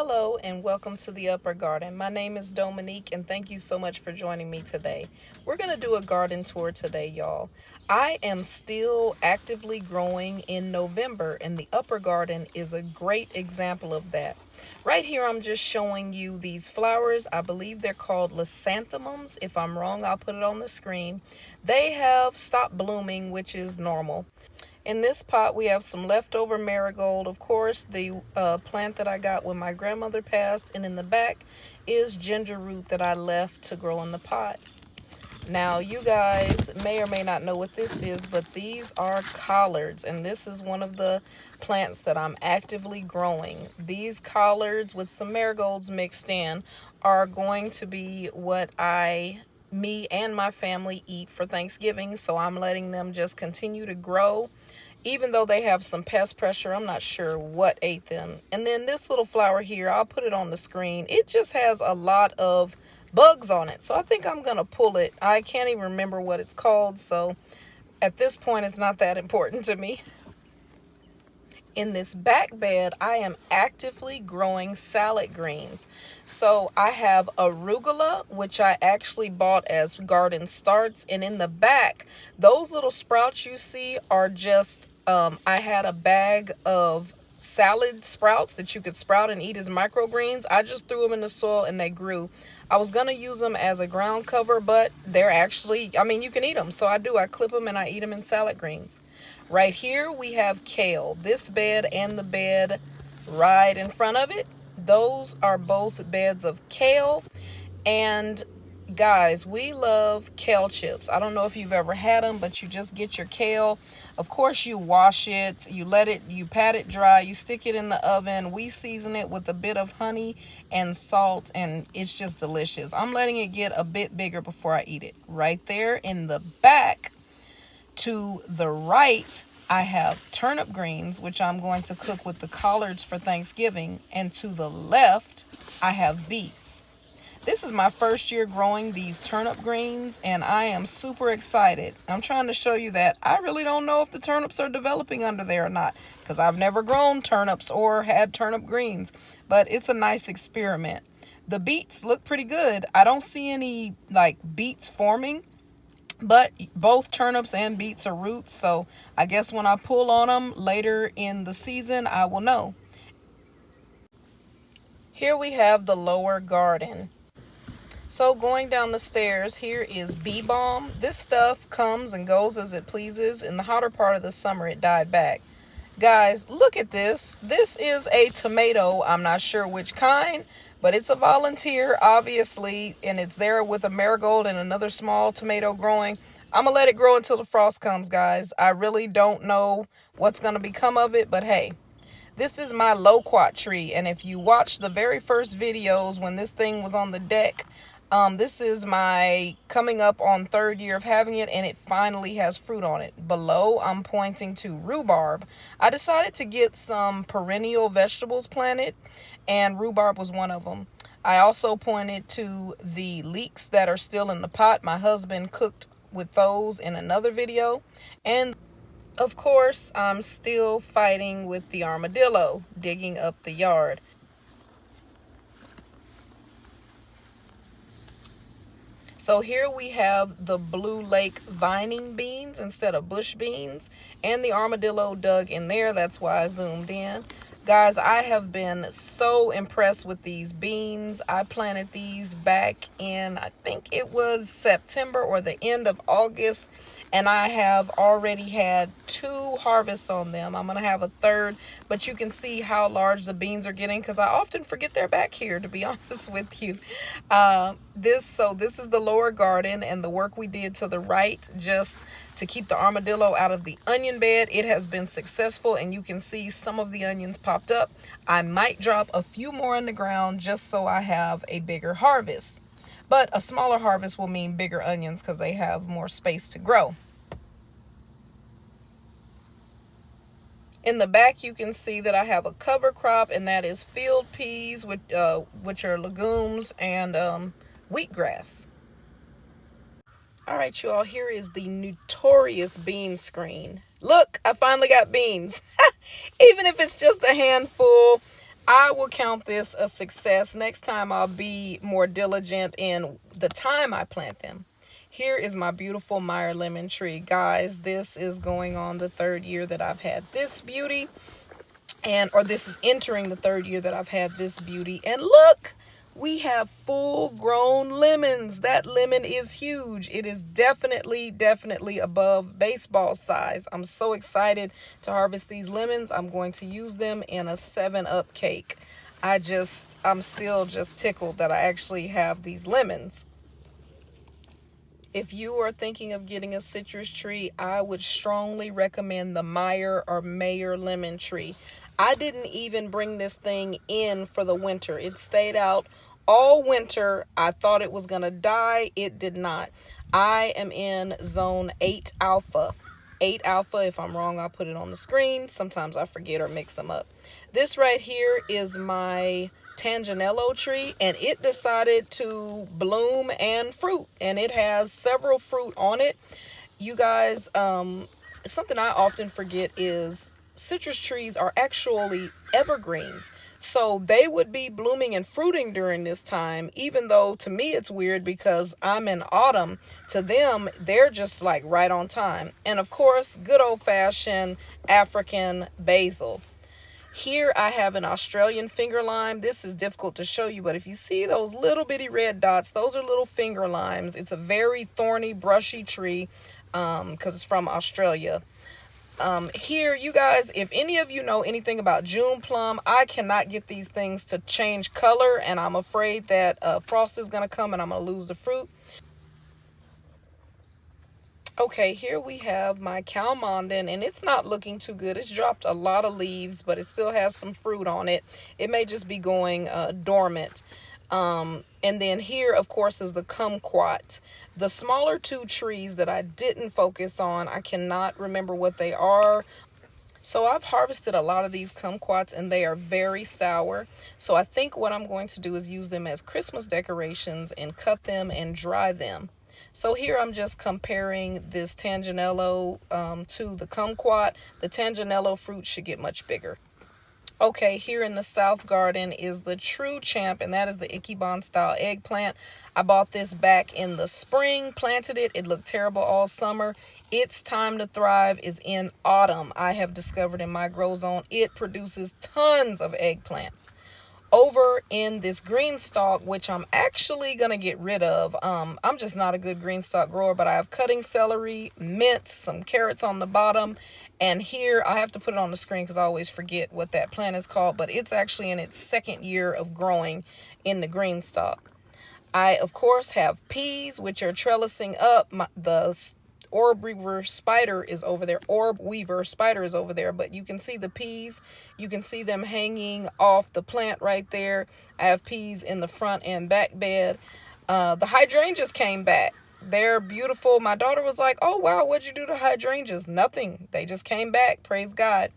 Hello and welcome to the Upper Garden. My name is Dominique and thank you so much for joining me today. We're going to do a garden tour today, y'all. I am still actively growing in November and the Upper Garden is a great example of that. Right here I'm just showing you these flowers. I believe they're called leucanthemums. If I'm wrong, I'll put it on the screen. They have stopped blooming, which is normal. In this pot, we have some leftover marigold. Of course, the plant that I got when my grandmother passed. And in the back is ginger root that I left to grow in the pot. Now, you guys may or may not know what this is, but these are collards. And this is one of the plants that I'm actively growing. These collards with some marigolds mixed in are going to be what me and my family eat for Thanksgiving. So I'm letting them just continue to grow. Even though they have some pest pressure, I'm not sure what ate them. And then this little flower here, I'll put it on the screen. It just has a lot of bugs on it. So I think I'm going to pull it. I can't even remember what it's called. So at this point, it's not that important to me. In this back bed, I am actively growing salad greens. So I have arugula, which I actually bought as garden starts. And in the back, those little sprouts you see are just, I had a bag of salad sprouts that you could sprout and eat as microgreens. I just threw them in the soil and they grew. I was going to use them as a ground cover, but they're actually, you can eat them. So I do. I clip them and I eat them in salad greens. Right here we have kale. This bed and the bed right in front of it, those are both beds of kale. And guys, we love kale chips. I don't know if you've ever had them, but you just get your kale. Of course, you wash it, you pat it dry, you stick it in the oven. We season it with a bit of honey and salt, and it's just delicious. I'm letting it get a bit bigger before I eat it. Right there in the back, to the right, I have turnip greens, which I'm going to cook with the collards for Thanksgiving. And to the left, I have beets. This is my first year growing these turnip greens, and I am super excited. I'm trying to show you that I really don't know if the turnips are developing under there or not, because I've never grown turnips or had turnip greens, but it's a nice experiment. The beets look pretty good. I don't see any beets forming, but both turnips and beets are roots, so I guess when I pull on them later in the season, I will know. Here we have the lower garden. So going down the stairs, here is bee balm. This stuff comes and goes as it pleases. In the hotter part of the summer, it died back. Guys, look at this. This is a tomato. I'm not sure which kind, but it's a volunteer, obviously, and it's there with a marigold and another small tomato growing. I'm going to let it grow until the frost comes, guys. I really don't know what's going to become of it, but hey. This is my loquat tree, and if you watch the very first videos when this thing was on the deck, this is my coming up on third year of having it, and it finally has fruit on it. Below, I'm pointing to rhubarb. I decided to get some perennial vegetables planted, and rhubarb was one of them. I also pointed to the leeks that are still in the pot. My husband cooked with those in another video. And of course, I'm still fighting with the armadillo, digging up the yard. So here we have the Blue Lake vining beans instead of bush beans, and the armadillo dug in there. That's why I zoomed in. Guys, I have been so impressed with these beans. I planted these back in, I think it was September or the end of August, and I have already had 2 harvests on them. I'm going to have a third, but you can see how large the beans are getting because I often forget they're back here, to be honest with you. This is the lower garden, and the work we did to the right just to keep the armadillo out of the onion bed. It has been successful, and you can see some of the onions popped up. I might drop a few more in the ground just so I have a bigger harvest. But a smaller harvest will mean bigger onions because they have more space to grow. In the back, you can see that I have a cover crop, and that is field peas, which are legumes, and wheatgrass. All right, you all, here is the notorious bean screen. Look, I finally got beans. Even if it's just a handful, I will count this a success. Next time I'll be more diligent in the time I plant them. Here is my beautiful Meyer lemon tree. Guys, this is going on the third year that I've had this beauty. Or this is entering the third year that I've had this beauty. And look, we have full grown lemons. That lemon is huge. It is definitely above baseball size. I'm so excited to harvest these lemons. I'm going to use them in a 7-Up cake. I'm still just tickled that I actually have these lemons. If you are thinking of getting a citrus tree, I would strongly recommend the Meyer or Mayer lemon tree. I didn't even bring this thing in for the winter. It stayed out all winter. I thought it was going to die. It did not. I am in zone 8 alpha. 8 alpha, if I'm wrong, I'll put it on the screen. Sometimes I forget or mix them up. This right here is my Tanganello tree, and it decided to bloom and fruit, and it has several fruit on it. You guys, something I often forget is citrus trees are actually evergreens. So they would be blooming and fruiting during this time, even though to me it's weird because I'm in autumn. To them, they're just like right on time. And of course, good old-fashioned African basil. Here I have an Australian finger lime. This is difficult to show you, but if you see those little bitty red dots, those are little finger limes. It's a very thorny, brushy tree because it's from Australia. Here, you guys, if any of you know anything about June plum, I cannot get these things to change color, and I'm afraid that frost is going to come and I'm going to lose the fruit. Okay, here we have my Calmanden, and it's not looking too good. It's dropped a lot of leaves, but it still has some fruit on it. It may just be going dormant. And then here, of course, is the kumquat. The smaller two trees that I didn't focus on, I cannot remember what they are. So I've harvested a lot of these kumquats, and they are very sour. So I think what I'm going to do is use them as Christmas decorations and cut them and dry them. So here I'm just comparing this Tanganello to the kumquat. The Tanganello fruit should get much bigger. Okay, here in the South Garden is the True Champ, and that is the Ikebana style eggplant. I bought this back in the spring, planted it. It looked terrible all summer. Its time to thrive is in autumn. I have discovered in my grow zone, it produces tons of eggplants. Over in this green stalk, which I'm actually going to get rid of. I'm just not a good green stalk grower, but I have cutting celery, mint, some carrots on the bottom. And here, I have to put it on the screen because I always forget what that plant is called, but it's actually in its second year of growing in the green stalk. I, of course, have peas, which are trellising up. The orb weaver spider is over there. But you can see the peas. You can see them hanging off the plant right there. I have peas in the front and back bed. The hydrangeas came back. They're beautiful. My daughter was like, oh wow, what'd you do to hydrangeas? Nothing. They just came back. Praise God.